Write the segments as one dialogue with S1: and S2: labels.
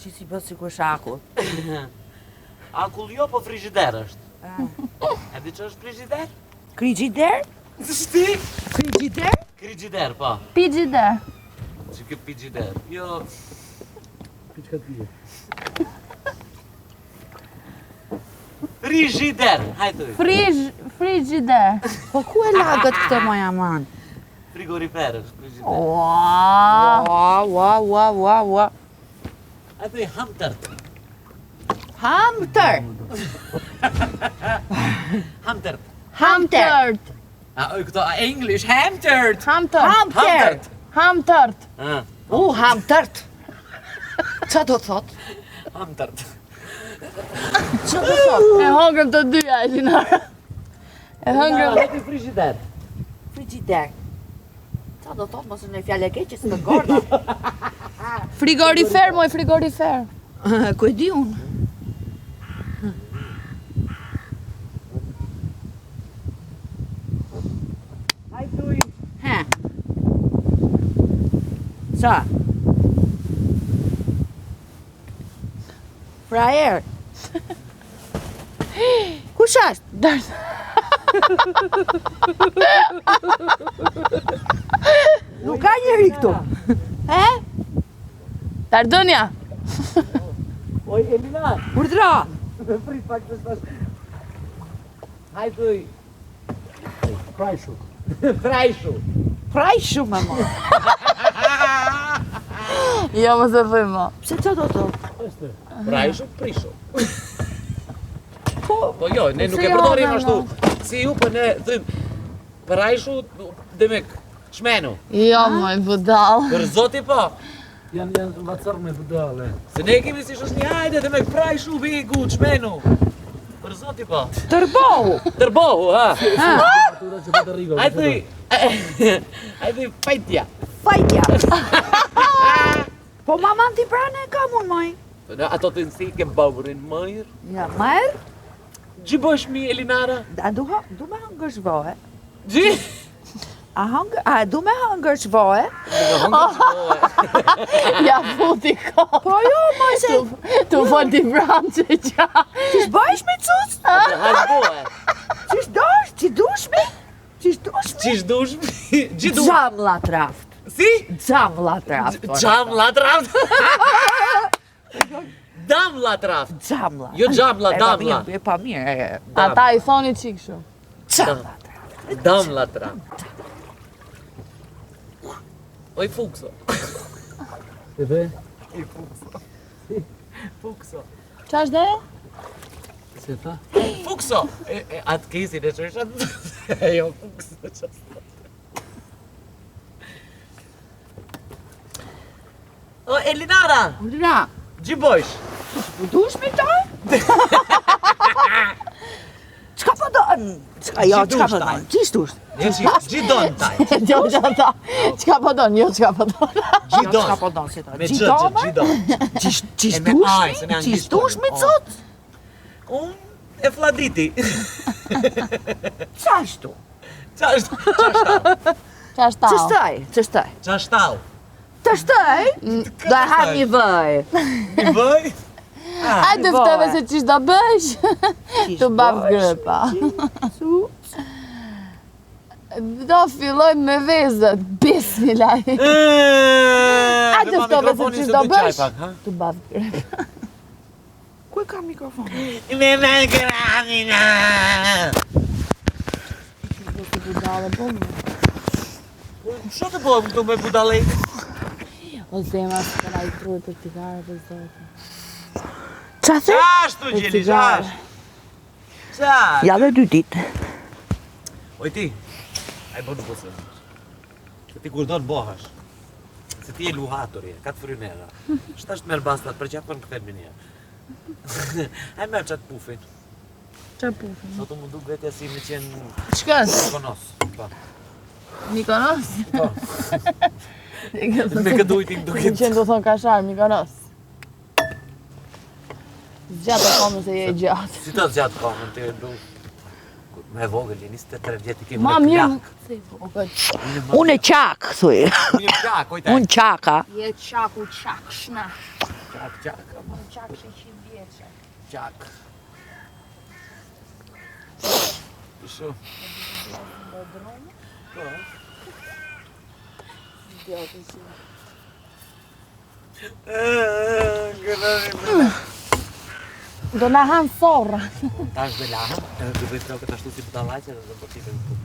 S1: që si bës sikur është akull.
S2: Akull jo, po frigider është. E di që është frigider?
S1: Frigider?
S2: Shti?
S1: Frigider?
S2: Frigider, po.
S3: Frigider.
S2: Që kjo frigider. Jo.
S4: Piçka pije.
S2: Frigider, hajtë.
S3: Frigider.
S1: Po ku e lagët këtë moja man?
S2: Frigorifer është frigider.
S1: Ua.
S2: Hajtë hamtert.
S1: Hamter.
S2: Hamtert.
S3: Hamtert.
S2: Këto English, hamtert.
S3: Hamtert. Hamtert.
S1: Hamtert. Qa do thot?
S2: Hamtert.
S1: Qa do thot?
S3: E hëngrëm të dyja, Elinara. E hëngrëm.
S2: Hajtë frigider.
S1: Frigider. Qa do thot, mos në fjallë e keqës të gorda.
S3: Frigorifer, moj frigorifer.
S1: Ku e di unë?
S2: Hajtë.
S1: He. Sa? Frajer. Kush është?
S3: Dart.
S1: Nuk ka njeri këtu. He?
S3: Dardënja.
S2: Oj, Elina.
S1: Urdra.
S2: Prit pak të shtash. Hajtë.
S4: Krajshu.
S2: Frajshu.
S1: Praj shumë e mo.
S3: Jo, më se thujmë.
S1: Pse qa do thot?
S4: Este.
S2: Frajshu, prishu.
S1: Po,
S2: Po jo, ne nuk e
S3: jo,
S2: përdorim
S3: no,
S2: ashtu. Si ju, po ne thym. Frajshu, demek, shmenu.
S3: Jo, moj budal.
S2: Për zoti po.
S4: Janë vacër me budale.
S2: Se ne kemi si shoshni, hajde demek, frajshu, vigu, shmenu. Për zoti po.
S1: tërbohu.
S2: Tërbohu, ha.
S4: Atura që të rigo.
S2: Hajde, fajtja.
S1: Fajtja. Po maman ti prane e kam unë moj.
S2: Ato të nësi ke baburin mëjrë.
S1: Ja, merë?
S2: Gji bësh mi, Elinara?
S1: A du me hëngër shvohe.
S2: Gji?
S1: A du me hëngër shvohe?
S3: Ja futi ko.
S1: Po jo, moj se.
S3: Tu foti vranë që qa.
S1: Qish bëjsh me cuc?
S2: Hajbohe.
S1: Qish dosh? Qish dush me? Qish dush me?
S2: Qish dush mi? Gji dush.
S1: Gjam la traft.
S2: Si?
S1: Gjam la traft.
S2: Gjam la traft. Dam la traft.
S1: Gjam la.
S2: Jo gjam la, dam la.
S1: E pa mirë.
S3: Ata i thoni qik shumë.
S1: Gjam la traft.
S2: Dam la traft. Oj fukso.
S4: E dhe?
S2: Fukso.
S3: Qa është dhe?
S4: Se tha?
S2: Fukso. Atë kesin e qërshat. Jo, fukso qësë. O, Elinara,
S1: Urdra.
S2: gji bëjsh?
S1: Dush me ta? Qka po do? Jo, qka po do? Qish dush?
S2: Gji don taj.
S3: Jo, që ata. Qka po donë, jo qka po donë.
S2: Gji
S1: Jo,
S2: don.
S1: qka po do? Si ta?
S2: Me gjë, gji don.
S1: Qish
S2: E me
S1: dush
S2: aj, se
S1: me?
S2: ne
S1: Qish
S2: anglisht
S1: dush me
S2: thonim,
S1: cuc?
S2: Unë e fladiti.
S1: Qa është tu?
S2: Qa është?
S3: Qa është tau.
S1: Qështaj?
S2: Qa është tau?
S1: Të shtoj? Do e ham një vëj.
S2: I bëj?
S3: A dëftove se qish do bësh? Tu baf grëpa. Do filloj me vezët, bismillah.
S2: A
S3: dëftove se qish do bësh? Tu baf grëpa.
S1: Ku e ka mikrofon?
S2: Me granina. Što të bëjmë këtu me budalejt?
S3: O zema, së këna i truje për cigare për zotë.
S1: Qa the?
S2: Qashtu gjeli, qash? Qash?
S1: Ja dhe 2 ditë.
S2: Oj ti, ai bën kusë. Se ti kur do në bohash. Se ti e luhatori, ka të frynera. Shtash të merë bastat për që apën këtër minja. Ai merë qatë pufin.
S3: Qa pufin?
S2: Sot më duk vetja si me qenë
S3: Shkës?
S2: konos. Pa.
S3: Mikonos?
S2: Po. Me këtë ujti më
S3: Në
S2: duket.
S3: qenë do thonë kashar, Mikonos. Zgjatë e komën se je gjatë.
S2: Si të zgjatë komën, ti e du. Me vogël, 23 vjet i kemi
S3: Ma
S2: në
S3: mirë
S2: plak.
S3: nuk si vogël.
S1: Unë e qak, thuj.
S2: Unë jam plak, ojtaj.
S1: Unë qaka.
S3: Je qaku qak shna.
S2: Qak, ama.
S3: Qak 600 vjeqe.
S2: Qak. Shu. Po.
S3: Do na han forra.
S2: Tash dhe lahëm, edhe të bëj flokët ashtu si budallaqe dhe do përtipin këtu.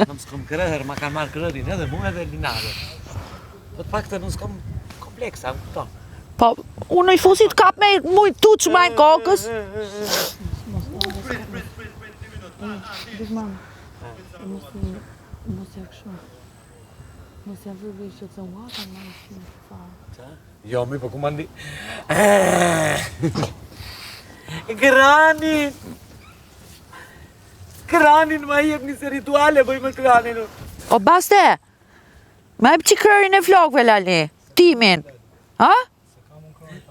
S2: Nëmë s'kom kërëher, ma kanë marrë kërërin edhe mu edhe Linare. Po të pak të nuk s'kom kompleksa, më këto.
S1: Po, unë i fusit kap me mujt tu që majnë kokës.
S3: Dik mama. Mos ja këshu. Mos ja vërve i që të uata, ma në shumë të farë.
S2: Jo, mi po ku mandi. Kranin! Kranin ma jep njëse rituale, bëj me kranin.
S1: O, baste, ma e që kërërin e flokve, Lali. Timin. Ha?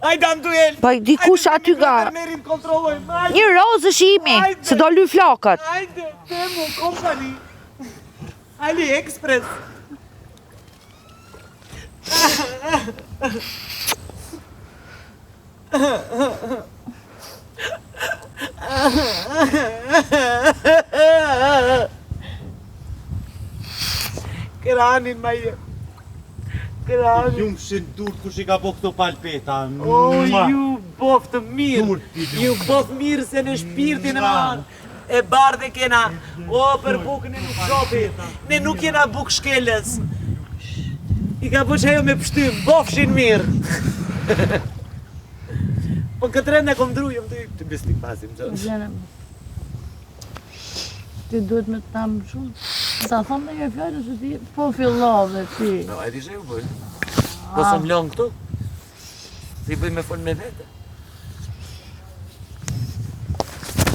S2: Hajde Antuel!
S1: Pa i dikush aty ga.
S2: Merin kontrollojmë, hajde!
S1: Një rozë është imi, se do ly flokët.
S2: Hajde, Temu Company! AliExpress! Kranin ma jep. Kranin.
S5: Ju më shenë dur kush I ka po këto palpeta.
S2: O, ju boftë mirë. Ju boftë mirë se në shpirtin e marë. E bardhe kena. O, për bukën e nuk shopi. Ne nuk kena bukë shkeles. I ka bëq ajo me pështym, bofshin mirë. Po këtë rend e kom drujëm të bistik pasim qënë.
S3: Gjenem. Ti duhet me të tamë shumë. Ta thonë me një fjallë që ti po fillove ti.
S2: No, e di që ju bëj. Po së më lënë këtu. Si bëj me folë me vete.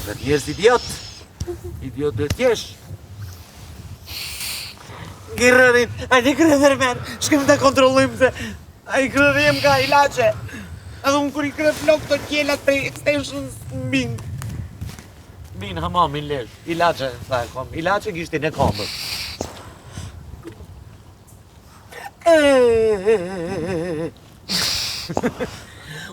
S2: Dhe t'jesh idiot. Idiot dhe t'jesh. Gërërin, a një kërëver merë, shkem të kontrollojmë se a i kërërim ka ilace. Edhe unë kur I kërë flok të kjellat për extensions m'binë. Binë hamamin lesh, ilace, tha e kom, ilace gishtin e komët.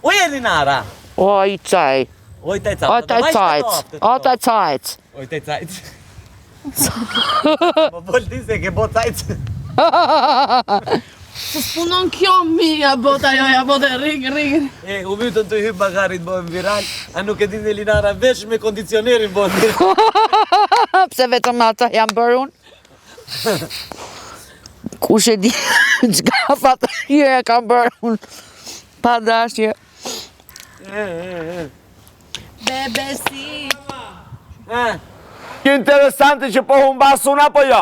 S2: Oje Linara!
S1: Oj, qaj.
S2: Oj taj cap,
S1: O, taj cajt. O, taj cajt.
S2: Oj taj cajt. Po bol ti se ke bo cajt.
S3: Se s'punon kjo mija bota joja, bota ring.
S2: E, u mytën të hypë bagarit bëhem viral, a nuk e din dhe Linara veç me kondicionerin bëhem viral.
S1: Pse vetëm ata jam bërë unë? Kush e di çka fatë e kam bërë unë? Pa dashje.
S3: Bebesi.
S5: Interesante që po humbas unë apo jo?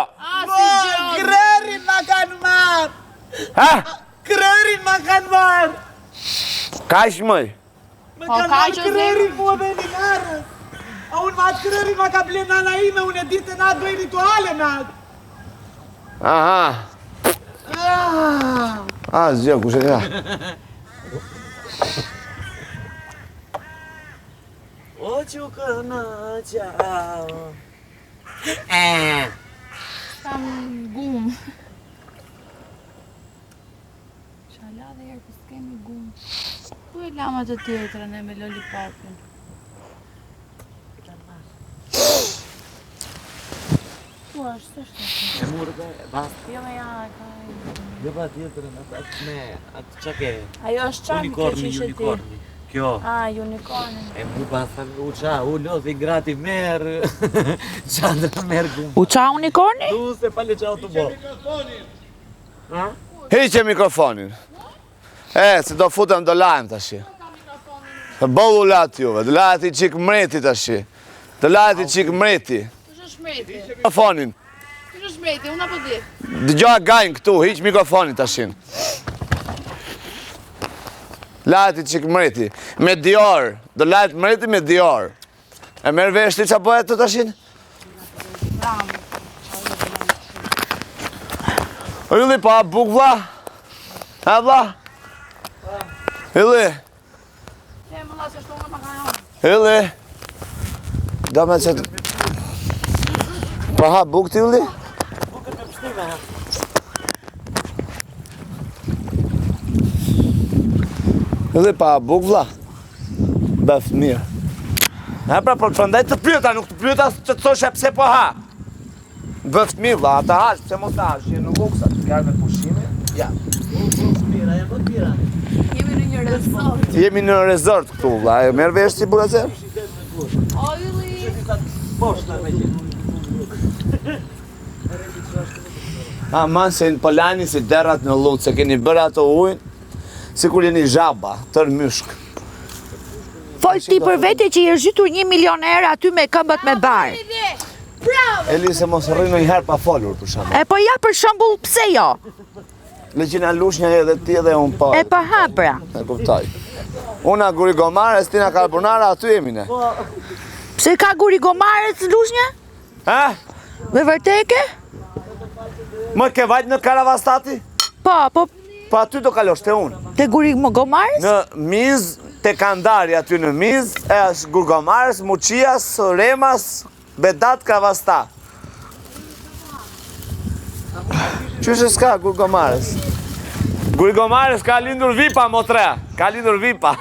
S2: Krërin ma kanë marë!
S5: Ha?
S2: Krërin ma kanë marë!
S5: Kaq mëj?
S2: Ma
S3: Po,
S2: kanë
S3: ka
S2: marë
S3: që
S2: krërin mua dhe Linarës! A unë ma atë krërin ma ka blenë nana ime, unë e ditë na atë bëj rituale me atë!
S5: Aha. Zjo, kush e ka?
S2: O që këna qao...
S3: Kam gum. Shala dhe herë kës kemi gum. Ku e lamat të tjetra ne me lollipopin? Ku është, është?
S2: E murë dhe, basta.
S3: Jo me ja, ka...
S2: Jo pa tjetër, atë me, atë që ke?
S3: Ajo është qarmi kjo që ishe ti.
S2: Unicorni. Kjo.
S3: Unicornin.
S2: E mu pa thënë, u qa, u lodhi grati merë, qandra merë gumë.
S1: U qa unicorni?
S2: Du se pale qao të bo.
S5: Hiqe mikrofonin. Se do futem, do lajmë tashi. Të bëllu latë juve, do lajtë I qik mreti tashi. Do lajtë I qik mreti.
S3: Kush është mreti?
S5: Mikrofonin.
S3: Kush është mreti? Unë apo di?
S5: Dëgjoha gajnë këtu, hiq mikrofonin tashin. Lajtë I qik mreti. Me Dior. Do lajtë mreti me Dior. E merë vesh ti qa bëhet të tashin? O Ylli, pa buk vla? Ha vla? Ylli,
S3: E më lasë është unë më ka jonë.
S5: Ylli. Do me që... Pa ha buk ti ulli?
S2: Bukët me pështime, ha.
S5: Ulli pa ha buk vla. Bëft mirë. E pra, por përndaj të pyeta, nuk të pyeta që të thoshe pse po ha. Bëft mirë vla, ata hash, pse mos ta hash, në buksa, të kjarë me pushime. Ja.
S3: Jemi në një resort.
S5: Jemi në resort këtu vla, e merë vesh si burazer?
S3: O, Ylli.
S2: Poshta me gjithë.
S5: Aman se në Polani si derrat në lutë, se keni bërë ato ujnë, si kur jeni zhaba, tërë myshk.
S1: Fol ti për vete që i zhytur 1 milion euro aty me këmbët me barë.
S3: Bravo.
S5: Eli se mos rrëj në njëherë pa folur, për shembull.
S1: E po ja për shembull pse jo?
S5: Leqina lushnja edhe ti edhe unë pa.
S1: E pa ha pra.
S5: E kuptoj. Una guri gomare, stina carbonara, aty jemi ne.
S1: Pse ka guri gomarës lushnja?
S5: Ha?
S1: Me vërteke?
S5: Më ke vajt në Karavastati?
S1: Po,
S5: Pa aty do kalosh te unë.
S1: te guri gomarës?
S5: Në miz, te kandari aty në miz, e është gurgomarës, muqias, remas, bedat, Karavasta. Qështë s'ka gurgomarës? Gurgomarës ka lindur vipa, motre. Ka lindur vipa.